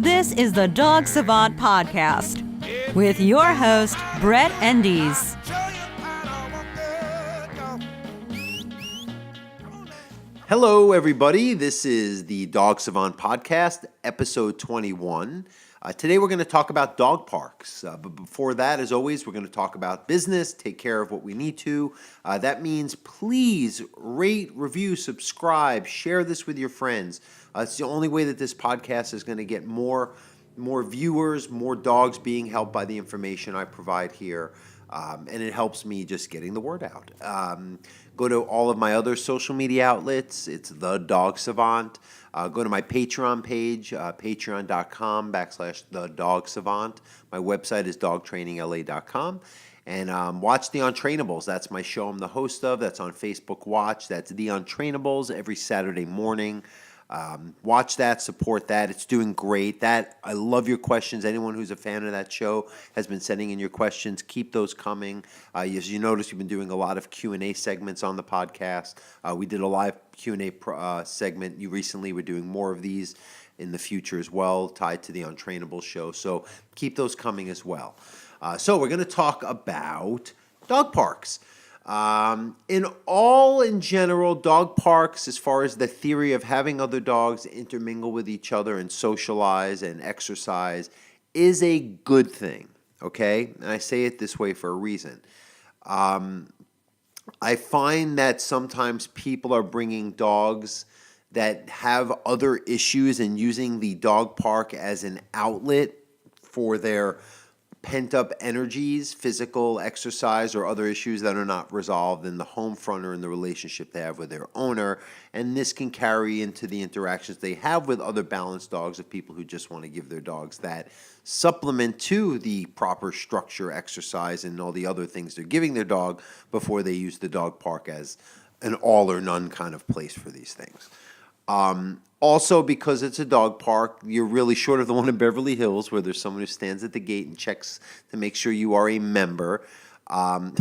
This is the Dog Savant Podcast with your host, Brett Endies. Hello, everybody. This is the Dog Savant Podcast, episode 21. Today, we're going to talk about dog parks. But before that, as always, we're going to talk about business, take care of what we need to. That means please rate, review, subscribe, share this with your friends. It's the only way that this podcast is going to get more viewers, more dogs being helped by the information I provide here. And it helps me just getting the word out. Go to all of my other social media outlets. It's The Dog Savant. Go to my Patreon page, patreon.com/The Dog Savant. My website is dogtrainingla.com. And watch The Untrainables. That's my show I'm the host of. That's on Facebook Watch. That's The Untrainables every Saturday morning. Watch that, support that. It's doing great. I love your questions. Anyone who's a fan of that show has been sending in your questions. Keep those coming. As you notice, we've been doing a lot of Q&A segments on the podcast. We did a live Q&A segment recently. We're doing more of these in the future as well, tied to the Untrainable show. So keep those coming as well. So we're going to talk about dog parks. In general, dog parks, as far as the theory of having other dogs intermingle with each other and socialize and exercise, is a good thing, okay? And I say it this way for a reason. I find that sometimes people are bringing dogs that have other issues and using the dog park as an outlet for their pent-up energies, physical exercise, or other issues that are not resolved in the home front or in the relationship they have with their owner. And this can carry into the interactions they have with other balanced dogs of people who just want to give their dogs that supplement to the proper structure, exercise, and all the other things they're giving their dog before they use the dog park as an all or none kind of place for these things. Also, because it's a dog park, you're really short of the one in Beverly Hills where there's someone who stands at the gate and checks to make sure you are a member. You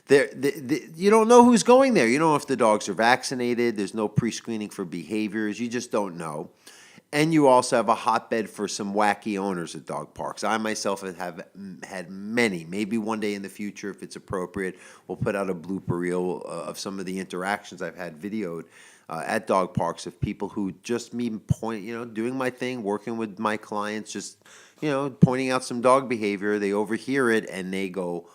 don't know who's going there. You don't know if the dogs are vaccinated. There's no pre-screening for behaviors. You just don't know. And you also have a hotbed for some wacky owners at dog parks. I myself have had many. Maybe one day in the future, if it's appropriate, we'll put out a blooper reel of some of the interactions I've had videoed at dog parks of people who just doing my thing, working with my clients, just, pointing out some dog behavior. They overhear it and they go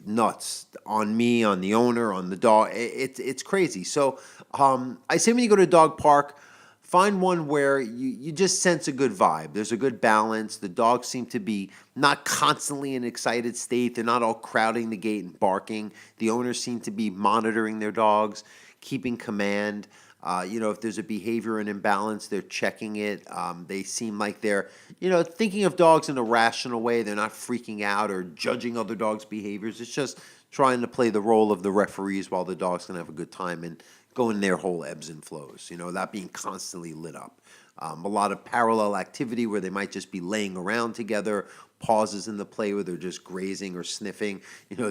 nuts on me, on the owner, on the dog. It's crazy. So I say when you go to a dog park, find one where you just sense a good vibe. There's a good balance. The dogs seem to be not constantly in an excited state. They're not all crowding the gate and barking. The owners seem to be monitoring their dogs, keeping command. If there's a behavior and imbalance, they're checking it. They seem like they're, thinking of dogs in a rational way. They're not freaking out or judging other dogs' behaviors. It's just trying to play the role of the referees while the dog's going to have a good time and go in their whole ebbs and flows, not being constantly lit up. A lot of parallel activity where they might just be laying around together, pauses in the play where they're just grazing or sniffing,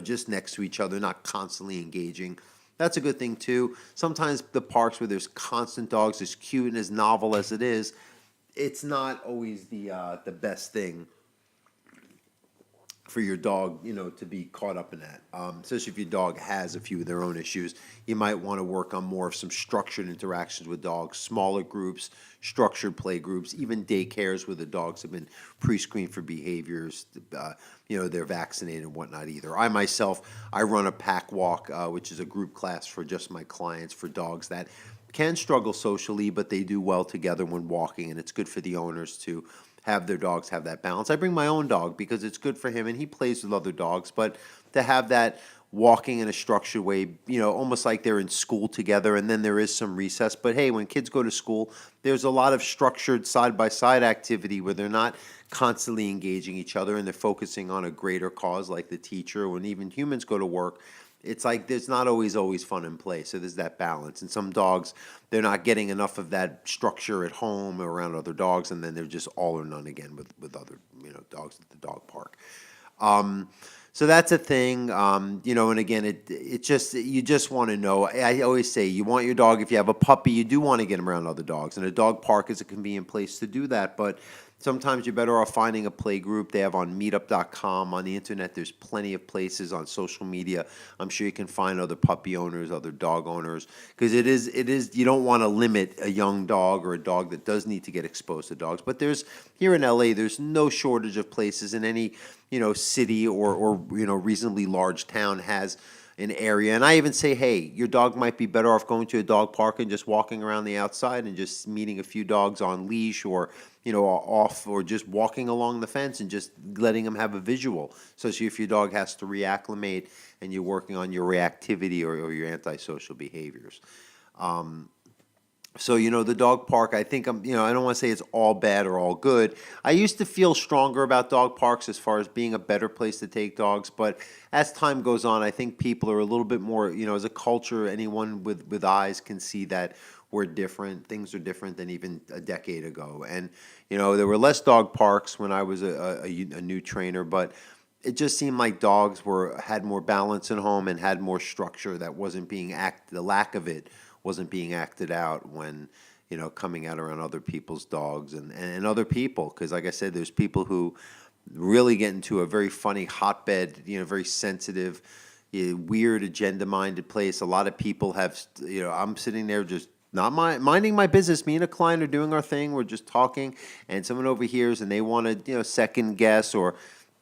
just next to each other, not constantly engaging. That's a good thing, too. Sometimes the parks where there's constant dogs, as cute and as novel as it is, it's not always the best thing for your dog, to be caught up in that. Especially if your dog has a few of their own issues, you might want to work on more of some structured interactions with dogs, smaller groups, structured play groups, even daycares where the dogs have been pre-screened for behaviors, they're vaccinated and whatnot either. I run a pack walk, which is a group class for just my clients for dogs that can struggle socially, but they do well together when walking, and it's good for the owners to have their dogs have that balance. I bring my own dog because it's good for him, and he plays with other dogs, but to have that walking in a structured way, almost like they're in school together, and then there is some recess. But hey, when kids go to school, there's a lot of structured side-by-side activity where they're not constantly engaging each other and they're focusing on a greater cause like the teacher. When even humans go to work, it's like there's not always fun and play, so there's that balance. And some dogs, they're not getting enough of that structure at home or around other dogs, and then they're just all or none again with other dogs at the dog park. So that's a thing, and again, it just, you just want to know. I always say you want your dog, if you have a puppy, you do want to get him around other dogs, and a dog park is a convenient place to do that, but Sometimes you're better off finding a play group. They have on meetup.com. On the internet, there's plenty of places on social media. I'm sure you can find other puppy owners, other dog owners, because it is, you don't want to limit a young dog or a dog that does need to get exposed to dogs. But here in LA, there's no shortage of places in any, city or reasonably large town has an area. And I even say, hey, your dog might be better off going to a dog park and just walking around the outside and just meeting a few dogs on leash or, off, or just walking along the fence and just letting them have a visual. Especially if your dog has to reacclimate and you're working on your reactivity or your antisocial behaviors. So, the dog park, I think I don't want to say it's all bad or all good. I used to feel stronger about dog parks as far as being a better place to take dogs. But as time goes on, I think people are a little bit more, as a culture, anyone with eyes can see that we're different. Things are different than even a decade ago. And, there were less dog parks when I was a new trainer, but it just seemed like dogs had more balance at home and had more structure that wasn't being the lack of it wasn't being acted out when, coming out around other people's dogs and other people. Because like I said, there's people who really get into a very funny hotbed, very sensitive, weird agenda-minded place. A lot of people have, I'm sitting there just not minding my business. Me and a client are doing our thing. We're just talking, and someone overhears and they want to, second guess or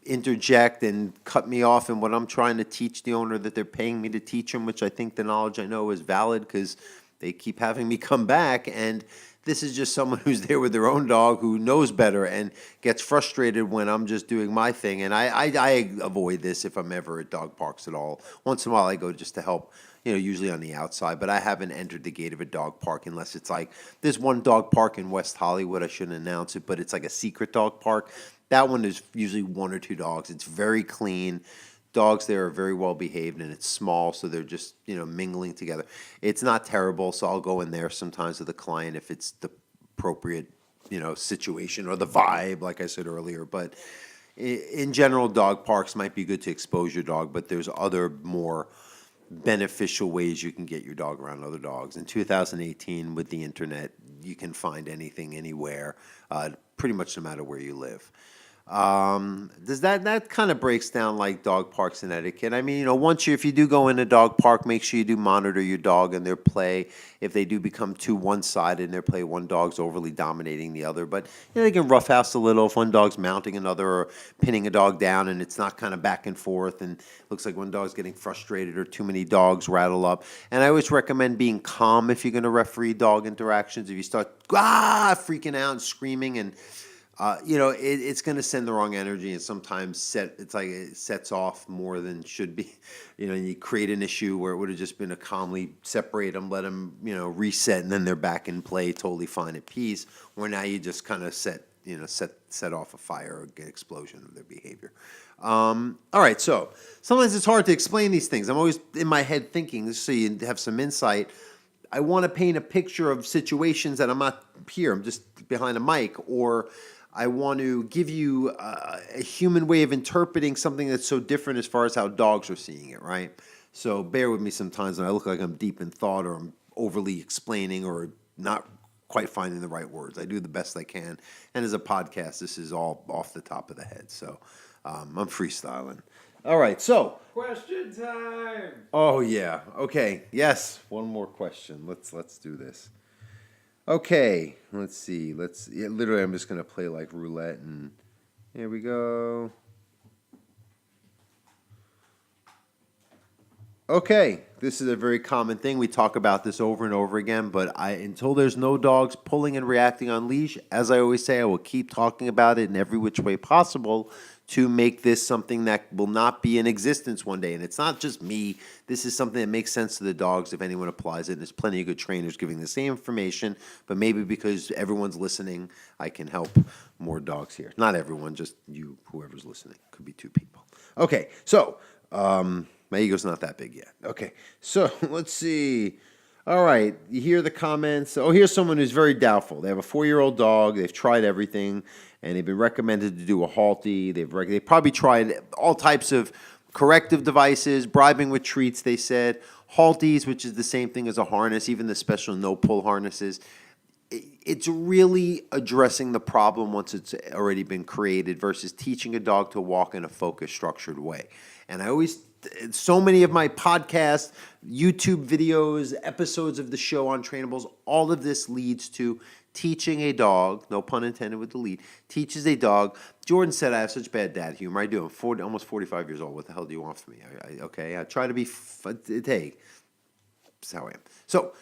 interject and cut me off in what I'm trying to teach the owner that they're paying me to teach them, which I think the knowledge I know is valid because they keep having me come back. And this is just someone who's there with their own dog who knows better and gets frustrated when I'm just doing my thing. And I avoid this if I'm ever at dog parks at all. Once in a while I go just to help, usually on the outside, but I haven't entered the gate of a dog park unless it's like, there's one dog park in West Hollywood, I shouldn't announce it, but it's like a secret dog park. That one is usually one or two dogs. It's very clean. Dogs there are very well behaved, and it's small, so they're just, mingling together. It's not terrible, so I'll go in there sometimes with a client if it's the appropriate, situation or the vibe, like I said earlier. But in general, dog parks might be good to expose your dog, but there's other more beneficial ways you can get your dog around other dogs. In 2018, with the internet, you can find anything, anywhere, pretty much no matter where you live. Does that kind of breaks down like dog parks and etiquette? I mean, if you do go in a dog park, make sure you do monitor your dog and their play. If they do become too one-sided in their play, one dog's overly dominating the other. But, they can roughhouse a little if one dog's mounting another or pinning a dog down and it's not kind of back and forth and looks like one dog's getting frustrated or too many dogs rattle up. And I always recommend being calm if you're going to referee dog interactions. If you start freaking out and screaming and it's going to send the wrong energy, and sometimes it sets off more than should be. You create an issue where it would have just been a calmly separate them, let them, reset, and then they're back in play, totally fine at peace. Where now you just kind of set off a fire or an explosion of their behavior. All right, so sometimes it's hard to explain these things. I'm always in my head thinking, so you have some insight. I want to paint a picture of situations that I'm not here. I'm just behind a mic, or I want to give you a human way of interpreting something that's so different as far as how dogs are seeing it, right? So bear with me sometimes when I look like I'm deep in thought or I'm overly explaining or not quite finding the right words. I do the best I can. And as a podcast, this is all off the top of the head. So I'm freestyling. All right, so. Question time. Oh, yeah. Okay. Yes. One more question. Let's do this. Okay, let's see. Literally, I'm just going to play like roulette, and here we go. Okay, this is a very common thing. We talk about this over and over again, but until there's no dogs pulling and reacting on leash, as I always say, I will keep talking about it in every which way possible to make this something that will not be in existence one day. And it's not just me. This is something that makes sense to the dogs if anyone applies it. And there's plenty of good trainers giving the same information, but maybe because everyone's listening, I can help more dogs here. Not everyone, just you, whoever's listening. Could be two people. Okay, so my ego's not that big yet. Okay, so let's see. All right, you hear the comments. Oh, here's someone who's very doubtful. They have a 4-year-old dog. They've tried everything, and they've been recommended to do a halty. They've probably tried all types of corrective devices, bribing with treats, they said. Halties, which is the same thing as a harness, even the special no-pull harnesses. it's really addressing the problem once it's already been created versus teaching a dog to walk in a focused, structured way. And so many of my podcasts, YouTube videos, episodes of the show Untrainables, all of this leads to teaching a dog, no pun intended with the lead, teaches a dog. Jordan said I have such bad dad humor. I do. I'm almost 45 years old. What the hell do you want from me? Okay, I try to be, hey, that's how I am. So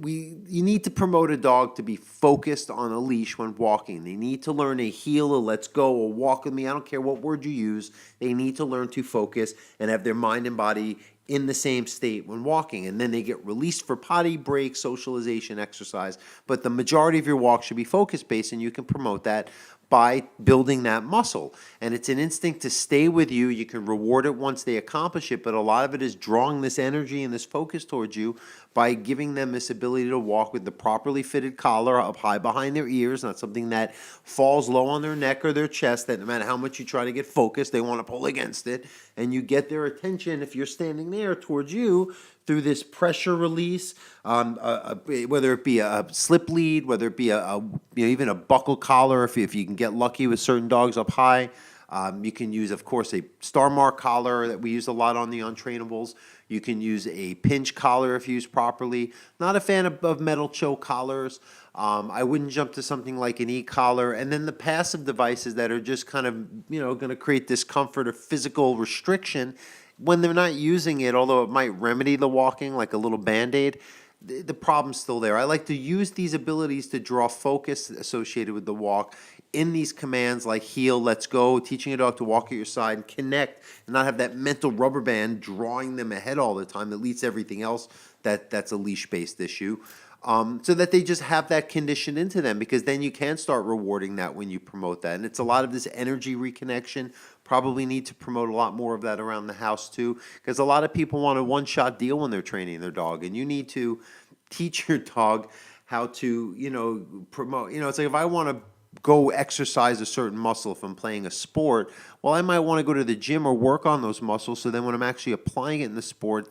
you need to promote a dog to be focused on a leash when walking. They need to learn a heel, a let's go, or walk with me. I don't care what word you use. They need to learn to focus and have their mind and body in the same state when walking. And then they get released for potty break, socialization, exercise. But the majority of your walk should be focus-based, and you can promote that by building that muscle. And it's an instinct to stay with you. You can reward it once they accomplish it, but a lot of it is drawing this energy and this focus towards you by giving them this ability to walk with the properly fitted collar up high behind their ears, not something that falls low on their neck or their chest, that no matter how much you try to get focused, they want to pull against it. And you get their attention, if you're standing there, towards you through this pressure release, whether it be a slip lead, whether it be even a buckle collar, if you can get lucky with certain dogs up high. You can use, of course, a star mark collar that we use a lot on the Untrainables. You can use a pinch collar if used properly. Not a fan of metal choke collars. I wouldn't jump to something like an e-collar. And then the passive devices that are just kind of, going to create discomfort or physical restriction when they're not using it, although it might remedy the walking like a little Band-Aid. The problem's still there. I like to use these abilities to draw focus associated with the walk in these commands like heel, let's go, teaching a dog to walk at your side and connect and not have that mental rubber band drawing them ahead all the time that leads to everything else that's a leash-based issue. So that they just have that conditioned into them, because then you can start rewarding that when you promote that. And it's a lot of this energy reconnection. Probably need to promote a lot more of that around the house too, because a lot of people want a one-shot deal when they're training their dog, and you need to teach your dog how to, promote. It's like if I want to go exercise a certain muscle if I'm playing a sport, well, I might want to go to the gym or work on those muscles so then when I'm actually applying it in the sport,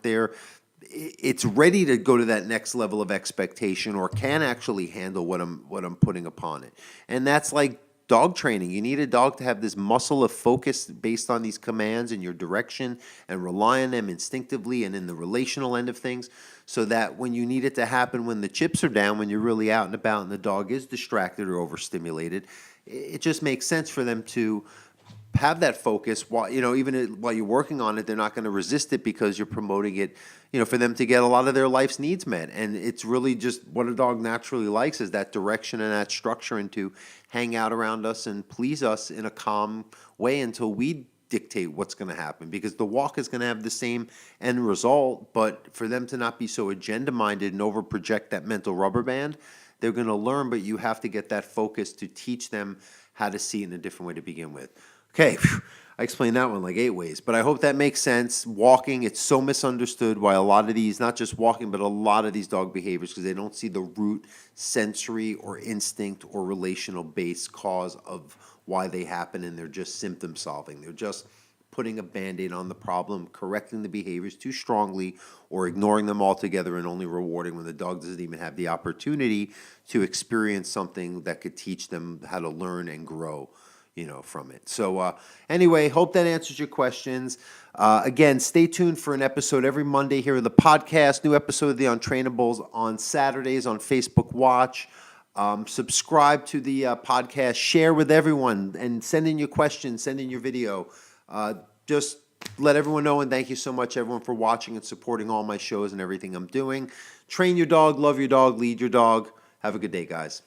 it's ready to go to that next level of expectation or can actually handle what I'm putting upon it. And that's like dog training. You need a dog to have this muscle of focus based on these commands and your direction and rely on them instinctively and in the relational end of things, so that when you need it to happen, when the chips are down, when you're really out and about and the dog is distracted or overstimulated, it just makes sense for them to have that focus while, even while you're working on it, they're not going to resist it because you're promoting it, for them to get a lot of their life's needs met. And it's really just what a dog naturally likes is that direction and that structure, and to hang out around us and please us in a calm way until we dictate what's going to happen, because the walk is going to have the same end result, but for them to not be so agenda minded and over project that mental rubber band, they're going to learn, but you have to get that focus to teach them how to see it in a different way to begin with. Okay, I explained that one like 8 ways, but I hope that makes sense. Walking, it's so misunderstood why a lot of these, not just walking, but a lot of these dog behaviors, because they don't see the root sensory or instinct or relational based cause of why they happen, and they're just symptom solving. They're just putting a Band-Aid on the problem, correcting the behaviors too strongly, or ignoring them altogether and only rewarding when the dog doesn't even have the opportunity to experience something that could teach them how to learn and grow from it. So anyway, hope that answers your questions. Again, stay tuned for an episode every Monday here on the podcast. New episode of the Untrainables on Saturdays on Facebook Watch. Subscribe to the podcast. Share with everyone and send in your questions. Send in your video. Just let everyone know, and thank you so much, everyone, for watching and supporting all my shows and everything I'm doing. Train your dog, love your dog, lead your dog. Have a good day, guys.